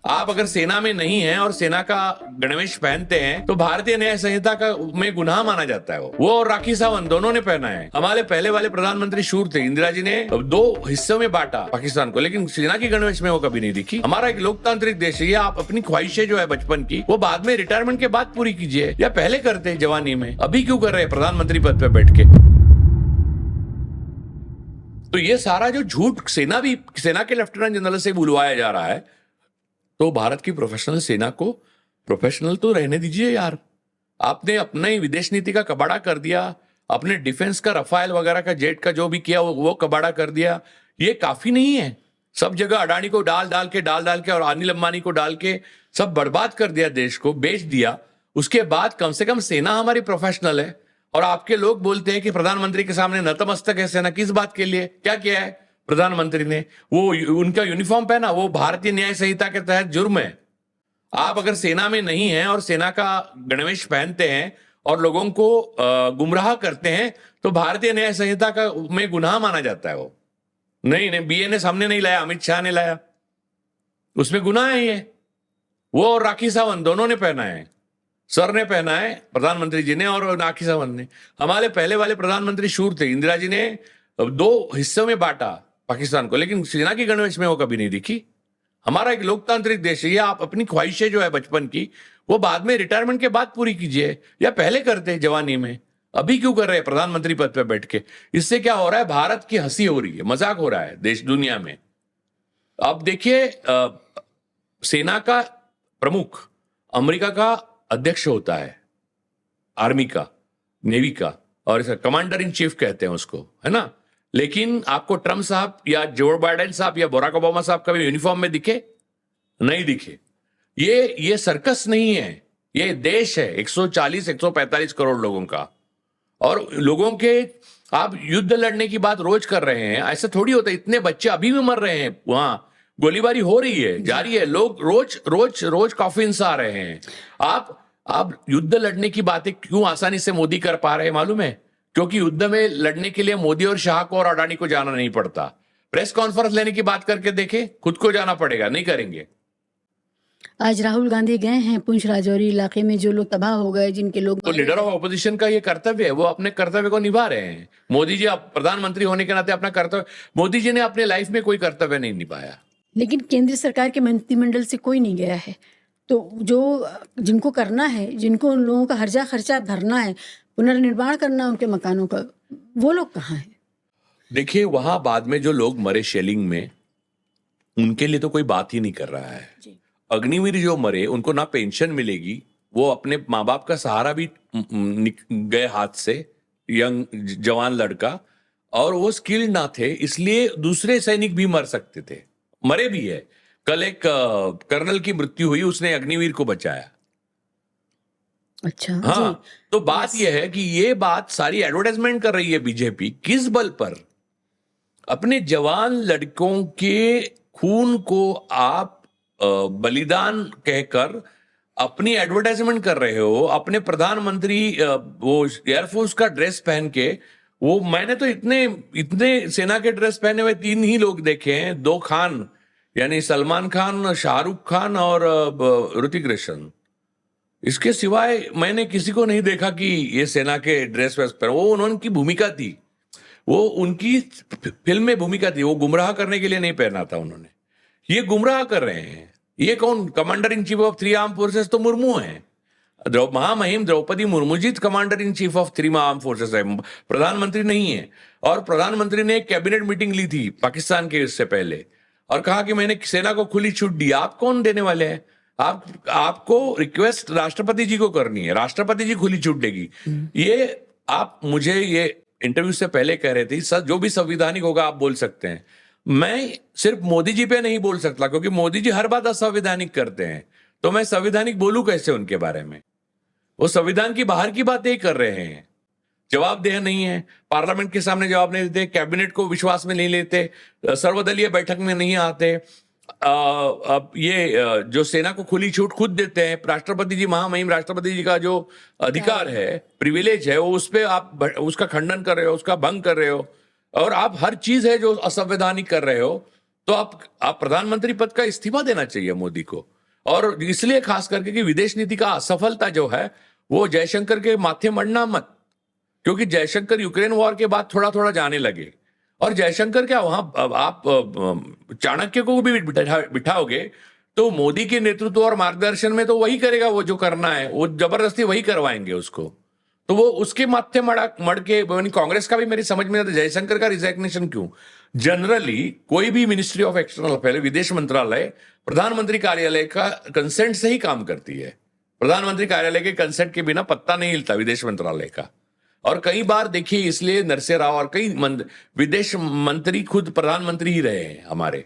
आप अगर सेना में नहीं हैं और सेना का गणवेश पहनते हैं तो भारतीय न्याय संहिता का में गुनाह माना जाता है। वो और राखी सावंत दोनों ने पहना है। हमारे पहले वाले प्रधानमंत्री शूर थे। इंदिरा जी ने 2 हिस्सों में बांटा पाकिस्तान को, लेकिन सेना की गणवेश में वो कभी नहीं दिखी। हमारा एक लोकतांत्रिक देश है। ये आप अपनी ख्वाहिशें जो है बचपन की वो बाद में रिटायरमेंट के बाद पूरी कीजिए, या पहले करते जवानी में। अभी क्यों कर रहे हैं प्रधानमंत्री पद पे बैठ के? तो ये सारा जो झूठ सेना के लेफ्टिनेंट जनरल से बुलवाया जा रहा है, तो भारत की प्रोफेशनल सेना को प्रोफेशनल तो रहने दीजिए यार। आपने अपने ही विदेश नीति का कबाड़ा कर दिया, अपने डिफेंस का रफाल वगैरह का जेट का जो भी किया वो कबाड़ा कर दिया। ये काफी नहीं है। सब जगह अडानी को डाल डाल के और अनिल अंबानी को डाल के सब बर्बाद कर दिया, देश को बेच दिया। उसके बाद कम से कम सेना हमारी प्रोफेशनल है। और आपके लोग बोलते हैं कि प्रधानमंत्री के सामने नतमस्तक है सेना। किस बात के लिए? क्या किया है प्रधानमंत्री ने? वो उनका यूनिफॉर्म पहना, वो भारतीय न्याय संहिता के तहत जुर्म है। आप अगर सेना में नहीं हैं और सेना का गणवेश पहनते हैं और लोगों को गुमराह करते हैं तो भारतीय न्याय संहिता का में गुनाह माना जाता है। वो नहीं, बीएनएस हमने नहीं लाया, अमित शाह ने लाया, उसमें गुनाह है ये। वो और राखी सावंत दोनों ने पहना है। सर ने पहना है, प्रधानमंत्री जी ने, और राखी सावंत ने। हमारे पहले वाले प्रधानमंत्री शूर थे। इंदिरा जी ने 2 हिस्सों में बांटा पाकिस्तान को, लेकिन सेना की गणवेश में वो कभी नहीं दिखी। हमारा एक लोकतांत्रिक देश है। ये आप अपनी ख्वाहिशें जो है बचपन की वो बाद में रिटायरमेंट के बाद पूरी कीजिए, या पहले करते जवानी में। अभी क्यों कर रहे हैं प्रधानमंत्री पद पे बैठ के? इससे क्या हो रहा है? भारत की हंसी हो रही है, मजाक हो रहा है देश दुनिया में। अब देखिए, सेना का प्रमुख अमेरिका का अध्यक्ष होता है, आर्मी का, नेवी का, और इसका कमांडर इन चीफ कहते हैं उसको, है ना। लेकिन आपको ट्रम्प साहब या जो बाइडेन साहब या बराक ओबामा साहब कभी यूनिफॉर्म में दिखे? नहीं दिखे। ये सर्कस नहीं है, ये देश है 140-145 करोड़ लोगों का। और लोगों के आप युद्ध लड़ने की बात रोज कर रहे हैं, ऐसा थोड़ी होता है। इतने बच्चे अभी भी मर रहे हैं, वहां गोलीबारी हो रही है, जारी है। लोग रोज कॉफिन्स आ रहे हैं। आप युद्ध लड़ने की बातें क्यों आसानी से मोदी कर पा रहे हैं मालूम है? क्योंकि युद्ध में लड़ने के लिए मोदी और शाह को और अडानी को जाना नहीं पड़ता। प्रेस कॉन्फ्रेंस लेने की बात करके देखें, खुद को जाना पड़ेगा, नहीं करेंगे। आज राहुल गांधी गए हैं पुंछ राजौरी इलाके में, जो लोग तबाह हो गए, जिनके लोग। तो लीडर ऑफ ऑपोजिशन का ये कर्तव्य है, वो अपने कर्तव्य को निभा रहे हैं। मोदी जी प्रधानमंत्री होने के नाते अपना कर्तव्य, मोदी जी ने अपने लाइफ में कोई कर्तव्य नहीं निभाया। लेकिन केंद्र सरकार के मंत्रिमंडल से कोई नहीं गया है, तो जो जिनको करना है, जिनको उन लोगों का हर्जा खर्चा भरना है, पुनर्निर्माण करना उनके मकानों का, वो लोग कहाँ हैं? देखिए, वहां बाद में जो लोग मरे शेलिंग में, उनके लिए तो कोई बात ही नहीं कर रहा है। अग्निवीर जो मरे, उनको ना पेंशन मिलेगी, वो अपने माँ बाप का सहारा भी गए हाथ से, यंग जवान लड़का, और वो स्किल्ड ना थे, इसलिए दूसरे सैनिक भी मर सकते थे, मरे भी है। कल एक कर्नल की मृत्यु हुई, उसने अग्निवीर को बचाया। अच्छा, हाँ, तो बात यह है कि ये बात सारी एडवर्टाइजमेंट कर रही है बीजेपी। किस बल पर? अपने जवान लड़कों के खून को आप बलिदान कहकर अपनी एडवर्टाइजमेंट कर रहे हो। अपने प्रधानमंत्री वो एयरफोर्स का ड्रेस पहन के, वो मैंने तो इतने सेना के ड्रेस पहने हुए 3 ही लोग देखे हैं, 2 खान, यानी सलमान खान, शाहरुख खान और ऋतिक रोशन। इसके सिवाय मैंने किसी को नहीं देखा कि ये सेना के ड्रेस वेस पर। वो उनकी भूमिका थी, वो उनकी फिल्म में भूमिका थी। वो गुमराह करने के लिए नहीं पहना था उन्होंने। ये गुमराह कर रहे हैं। ये कौन? Commander in chief of 3 arm forces तो मुर्मू हैं। महामहिम Draupadi Murmu ji commander in chief of 3 arm forces है, प्रधानमंत्री नहीं है। और प्रधानमंत्री ने एक कैबिनेट मीटिंग ली थी पाकिस्तान के इससे पहले, और कहा कि मैंने सेना को खुली छूट दी। आप कौन देने वाले हैं? आपको रिक्वेस्ट राष्ट्रपति जी को करनी है, राष्ट्रपति जी खुली छूट देगी। ये आप मुझे ये इंटरव्यू से पहले कह रहे थे, जो भी संवैधानिक होगा आप बोल सकते हैं। मैं सिर्फ मोदी जी पे नहीं बोल सकता, क्योंकि मोदी जी हर बात असंवैधानिक करते हैं, तो मैं संवैधानिक बोलूं कैसे उनके बारे में? वो संविधान की बाहर की बातें ही कर रहे हैं, जवाबदेह नहीं है, पार्लियामेंट के सामने जवाब नहीं देते, कैबिनेट को विश्वास में नहीं लेते, सर्वदलीय बैठक में नहीं आते। अब ये जो सेना को खुली छूट खुद देते हैं, राष्ट्रपति जी, महामहिम राष्ट्रपति जी का जो अधिकार है, प्रिविलेज है, वो उस पर आप उसका खंडन कर रहे हो, उसका भंग कर रहे हो, और आप हर चीज है जो असंवैधानिक कर रहे हो। तो आप प्रधानमंत्री पद का इस्तीफा देना चाहिए मोदी को। और इसलिए खास करके कि विदेश नीति का असफलता जो है वो जयशंकर के माथे मढ़ना मत, क्योंकि जयशंकर यूक्रेन वॉर के बाद थोड़ा थोड़ा जाने लगे, और जयशंकर क्या वहां आप चाणक्य को भी बिठाओगे तो मोदी के नेतृत्व और मार्गदर्शन में तो वही करेगा, वो जो करना है वो जबरदस्ती वही करवाएंगे उसको, तो वो उसके माथे मड़ के कांग्रेस का भी मेरी समझ में आता है जयशंकर का रिजाइग्नेशन क्यों। जनरली कोई भी मिनिस्ट्री ऑफ एक्सटर्नल अफेयर, विदेश मंत्रालय प्रधानमंत्री कार्यालय का कंसेंट से ही काम करती है। प्रधानमंत्री कार्यालय के कंसेंट के बिना पत्ता नहीं हिलता विदेश मंत्रालय का। और कई बार देखिए इसलिए नरसिम्हा राव और कई विदेश मंत्री खुद प्रधानमंत्री ही रहे हैं हमारे।